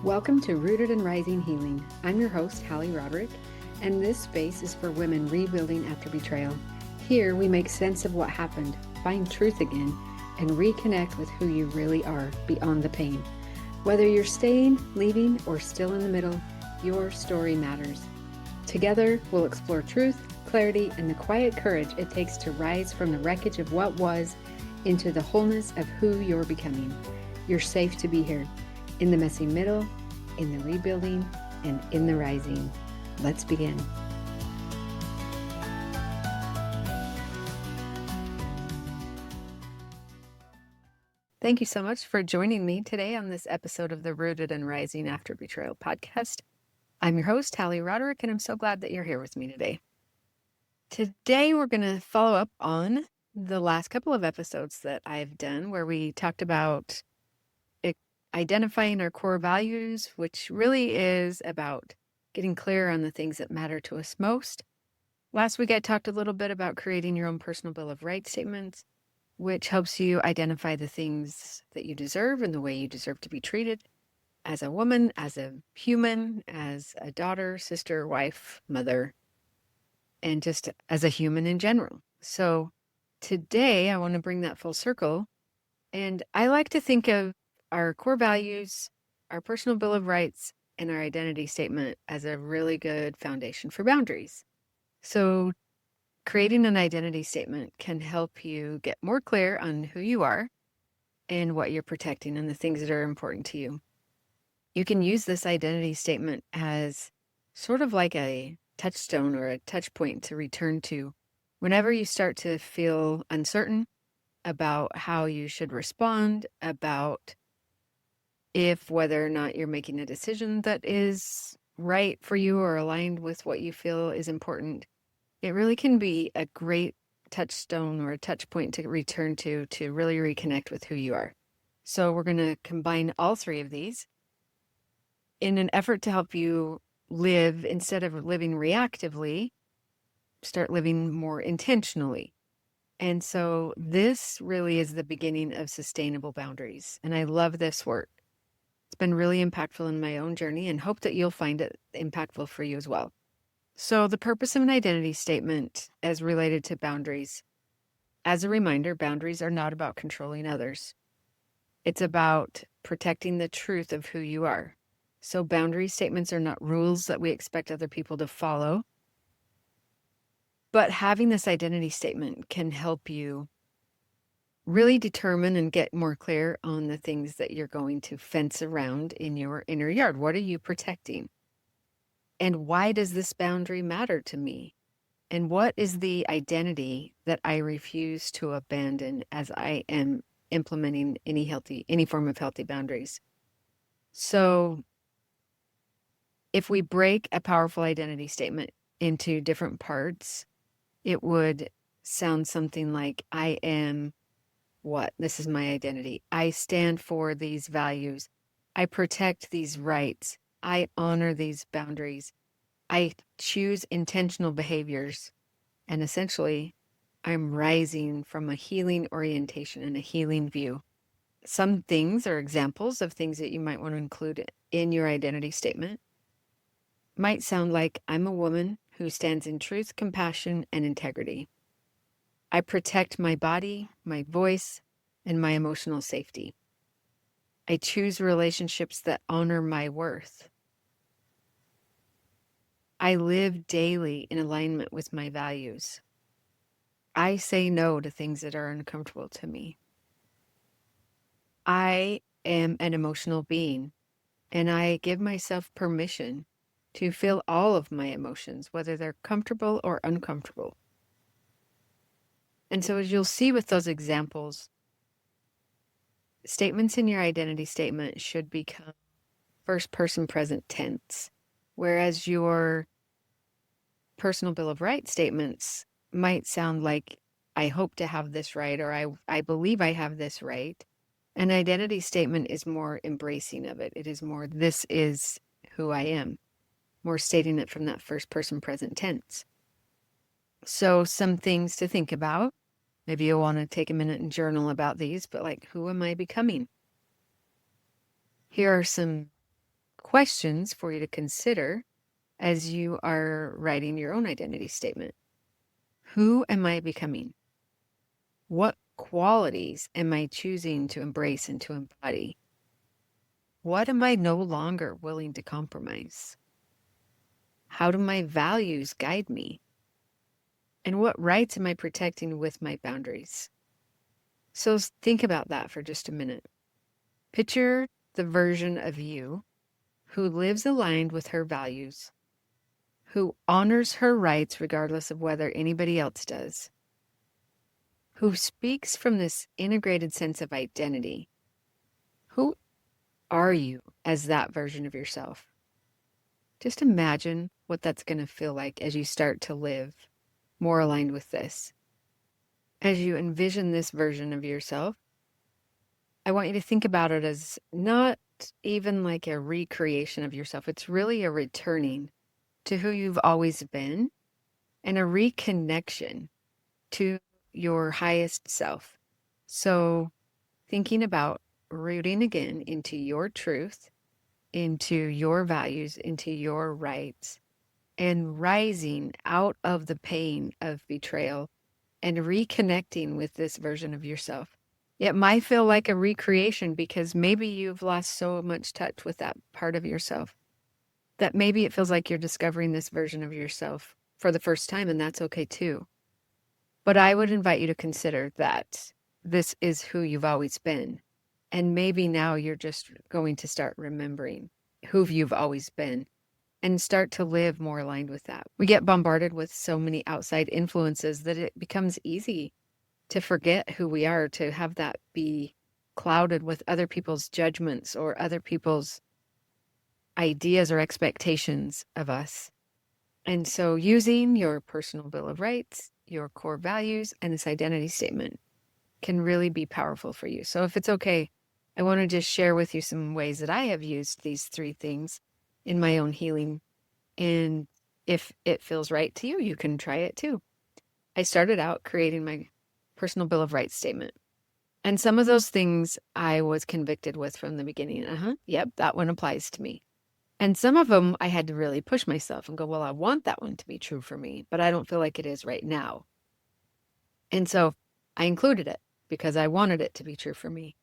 Welcome to Rooted and Rising Healing. I'm your host, Hallie Roderick, and this space is for women rebuilding after betrayal. Here we make sense of what happened, find truth again, and reconnect with who you really are beyond the pain. Whether you're staying, leaving, or still in the middle, your story matters. Together, we'll explore truth, clarity, and the quiet courage it takes to rise from the wreckage of what was into the wholeness of who you're becoming. You're safe to be here. In the messy middle, in the rebuilding, and in the rising. Let's begin. Thank you so much for joining me today on this episode of the Rooted and Rising After Betrayal podcast. I'm your host, Hallie Roderick, and I'm so glad that you're here with me today. Today, we're going to follow up on the last couple of episodes that I've done where we talked about identifying our core values, which really is about getting clear on the things that matter to us most. Last week, I talked a little bit about creating your own personal Bill of Rights statements, which helps you identify the things that you deserve and the way you deserve to be treated as a woman, as a human, as a daughter, sister, wife, mother, and just as a human in general. So today, I want to bring that full circle. And I like to think of our core values, our personal Bill of Rights, and our identity statement as a really good foundation for boundaries. So creating an identity statement can help you get more clear on who you are and what you're protecting and the things that are important to you. You can use this identity statement as sort of like a touchstone or a touch point to return to whenever you start to feel uncertain about how you should respond, about whether or not you're making a decision that is right for you or aligned with what you feel is important. It really can be a great touchstone or a touch point to return to really reconnect with who you are. So we're going to combine all three of these in an effort to help you live, instead of living reactively, start living more intentionally. And so this really is the beginning of sustainable boundaries. And I love this work. It's been really impactful in my own journey and hope that you'll find it impactful for you as well. So the purpose of an identity statement as related to boundaries. As a reminder, boundaries are not about controlling others. It's about protecting the truth of who you are. So boundary statements are not rules that we expect other people to follow. But having this identity statement can help you really determine and get more clear on the things that you're going to fence around in your inner yard. What are you protecting? And why does this boundary matter to me? And what is the identity that I refuse to abandon as I am implementing any form of healthy boundaries? So if we break a powerful identity statement into different parts, it would sound something like, I am what? This is my identity. I stand for these values. I protect these rights. I honor these boundaries. I choose intentional behaviors. And essentially, I'm rising from a healing orientation and a healing view. Some things are examples of things that you might want to include in your identity statement. Might sound like, I'm a woman who stands in truth, compassion, and integrity. I protect my body, my voice, and my emotional safety. I choose relationships that honor my worth. I live daily in alignment with my values. I say no to things that are uncomfortable to me. I am an emotional being, and I give myself permission to feel all of my emotions, whether they're comfortable or uncomfortable. And so as you'll see with those examples, statements in your identity statement should become first person present tense, whereas your personal Bill of Rights statements might sound like, I hope to have this right, or I believe I have this right. An identity statement is more embracing of it. It is more, this is who I am, more stating it from that first person present tense. So some things to think about. Maybe you'll want to take a minute and journal about these, but like, who am I becoming? Here are some questions for you to consider as you are writing your own identity statement. Who am I becoming? What qualities am I choosing to embrace and to embody? What am I no longer willing to compromise? How do my values guide me? And what rights am I protecting with my boundaries? So think about that for just a minute. Picture the version of you who lives aligned with her values, who honors her rights regardless of whether anybody else does, who speaks from this integrated sense of identity. Who are you as that version of yourself? Just imagine what that's going to feel like as you start to live more aligned with this. As you envision this version of yourself, I want you to think about it as not even like a recreation of yourself. It's really a returning to who you've always been and a reconnection to your highest self. So thinking about rooting again into your truth, into your values, into your rights, and rising out of the pain of betrayal and reconnecting with this version of yourself. It might feel like a recreation because maybe you've lost so much touch with that part of yourself that maybe it feels like you're discovering this version of yourself for the first time, and that's okay too. But I would invite you to consider that this is who you've always been. And maybe now you're just going to start remembering who you've always been and start to live more aligned with that. We get bombarded with so many outside influences that it becomes easy to forget who we are, to have that be clouded with other people's judgments or other people's ideas or expectations of us. And so using your personal Bill of Rights, your core values, and this identity statement can really be powerful for you. So if it's okay, I want to just share with you some ways that I have used these three things in my own healing. And if it feels right to you, you can try it too. I started out creating my personal Bill of Rights statement. And some of those things I was convicted with from the beginning. Yep, that one applies to me. And some of them I had to really push myself and go, well, I want that one to be true for me, but I don't feel like it is right now. And so I included it because I wanted it to be true for me.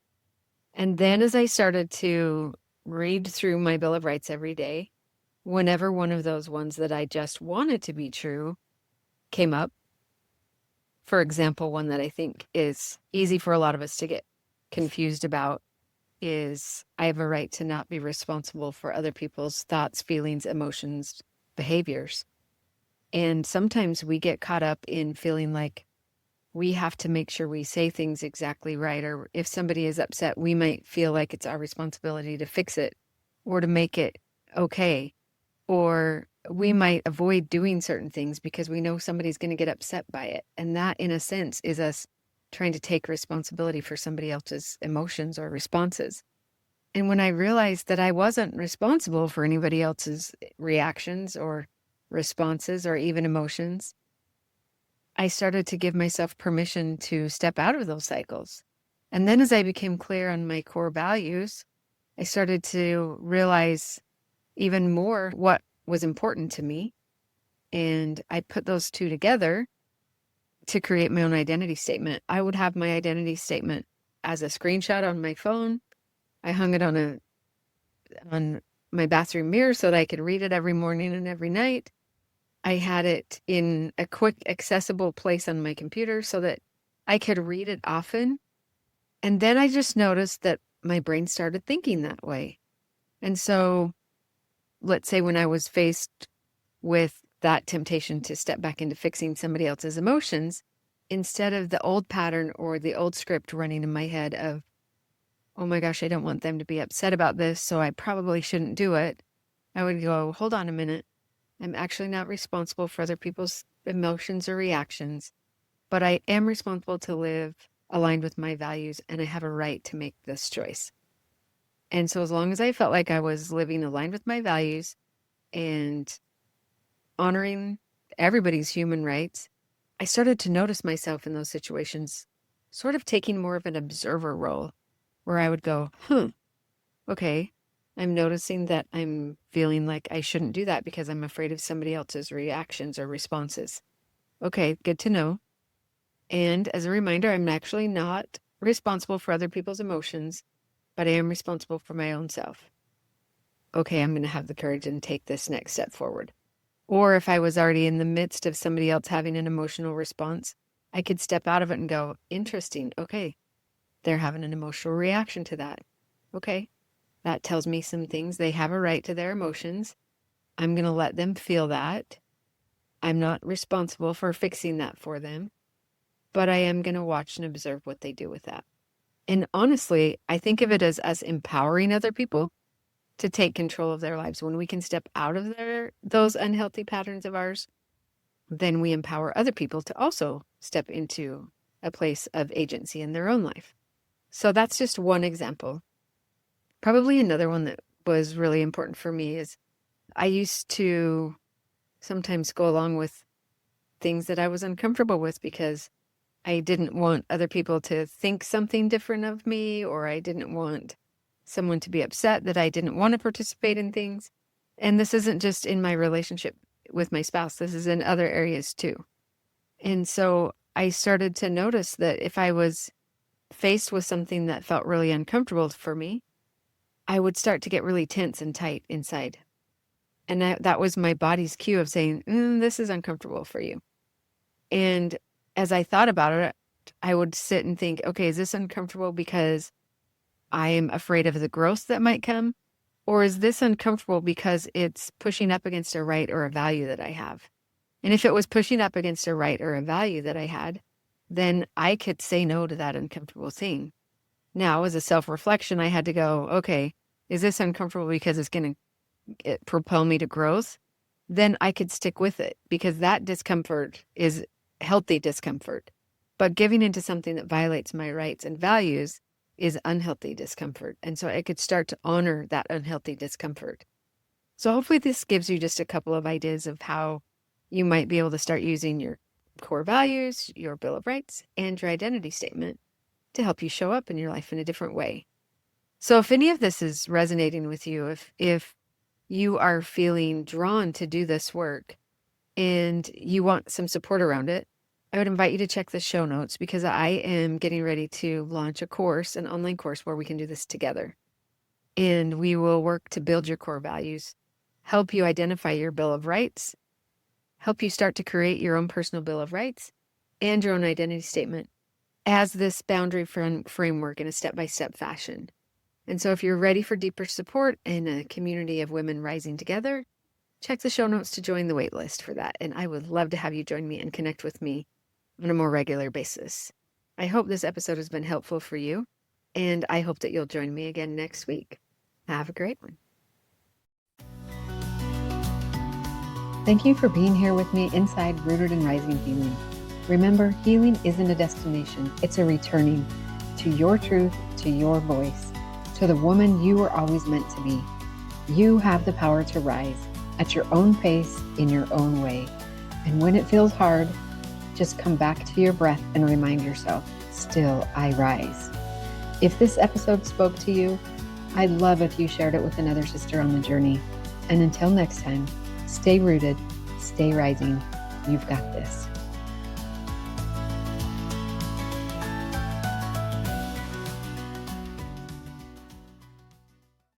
And then as I started to read through my Bill of Rights every day, whenever one of those ones that I just wanted to be true came up, for example, one that I think is easy for a lot of us to get confused about is I have a right to not be responsible for other people's thoughts, feelings, emotions, behaviors. And sometimes we get caught up in feeling like we have to make sure we say things exactly right. Or if somebody is upset, we might feel like it's our responsibility to fix it or to make it okay. Or we might avoid doing certain things because we know somebody's going to get upset by it. And that, in a sense, is us trying to take responsibility for somebody else's emotions or responses. And when I realized that I wasn't responsible for anybody else's reactions or responses or even emotions, I started to give myself permission to step out of those cycles. And then as I became clear on my core values, I started to realize even more what was important to me. And I put those two together to create my own identity statement. I would have my identity statement as a screenshot on my phone. I hung it on my bathroom mirror so that I could read it every morning and every night. I had it in a quick, accessible place on my computer so that I could read it often. And then I just noticed that my brain started thinking that way. And so let's say when I was faced with that temptation to step back into fixing somebody else's emotions, instead of the old pattern or the old script running in my head of, oh my gosh, I don't want them to be upset about this, so I probably shouldn't do it, I would go, hold on a minute. I'm actually not responsible for other people's emotions or reactions, but I am responsible to live aligned with my values, and I have a right to make this choice. And so as long as I felt like I was living aligned with my values and honoring everybody's human rights, I started to notice myself in those situations sort of taking more of an observer role where I would go, okay, I'm noticing that I'm feeling like I shouldn't do that because I'm afraid of somebody else's reactions or responses. Okay, good to know. And as a reminder, I'm actually not responsible for other people's emotions, but I am responsible for my own self. Okay, I'm going to have the courage and take this next step forward. Or if I was already in the midst of somebody else having an emotional response, I could step out of it and go, interesting. Okay, they're having an emotional reaction to that. Okay, that tells me some things. They have a right to their emotions. I'm going to let them feel that. I'm not responsible for fixing that for them, but I am going to watch and observe what they do with that. And honestly, I think of it as us empowering other people to take control of their lives. When we can step out of those unhealthy patterns of ours, then we empower other people to also step into a place of agency in their own life. So that's just one example. Probably another one that was really important for me is I used to sometimes go along with things that I was uncomfortable with because I didn't want other people to think something different of me, or I didn't want someone to be upset that I didn't want to participate in things. And this isn't just in my relationship with my spouse, this is in other areas too. And so I started to notice that if I was faced with something that felt really uncomfortable for me, I would start to get really tense and tight inside. And that was my body's cue of saying, this is uncomfortable for you. And as I thought about it, I would sit and think, okay, is this uncomfortable because I am afraid of the growth that might come? Or is this uncomfortable because it's pushing up against a right or a value that I have? And if it was pushing up against a right or a value that I had, then I could say no to that uncomfortable thing. Now, as a self-reflection, I had to go, okay, is this uncomfortable because it's going to propel me to growth? Then I could stick with it because that discomfort is healthy discomfort. But giving into something that violates my rights and values is unhealthy discomfort. And so I could start to honor that unhealthy discomfort. So hopefully this gives you just a couple of ideas of how you might be able to start using your core values, your Bill of Rights, and your identity statement to help you show up in your life in a different way. So if any of this is resonating with you, if you are feeling drawn to do this work and you want some support around it, I would invite you to check the show notes because I am getting ready to launch a course, an online course where we can do this together. And we will work to build your core values, help you identify your Bill of Rights, help you start to create your own personal Bill of Rights and your own identity statement as this boundary framework in a step-by-step fashion. And so if you're ready for deeper support in a community of women rising together, check the show notes to join the wait list for that. And I would love to have you join me and connect with me on a more regular basis. I hope this episode has been helpful for you, and I hope that you'll join me again next week. Have a great one. Thank you for being here with me inside Rooted and Rising Healing. Remember, healing isn't a destination. It's a returning to your truth, to your voice, to the woman you were always meant to be. You have the power to rise at your own pace, in your own way. And when it feels hard, just come back to your breath and remind yourself, still I rise. If this episode spoke to you, I'd love if you shared it with another sister on the journey. And until next time, stay rooted, stay rising. You've got this.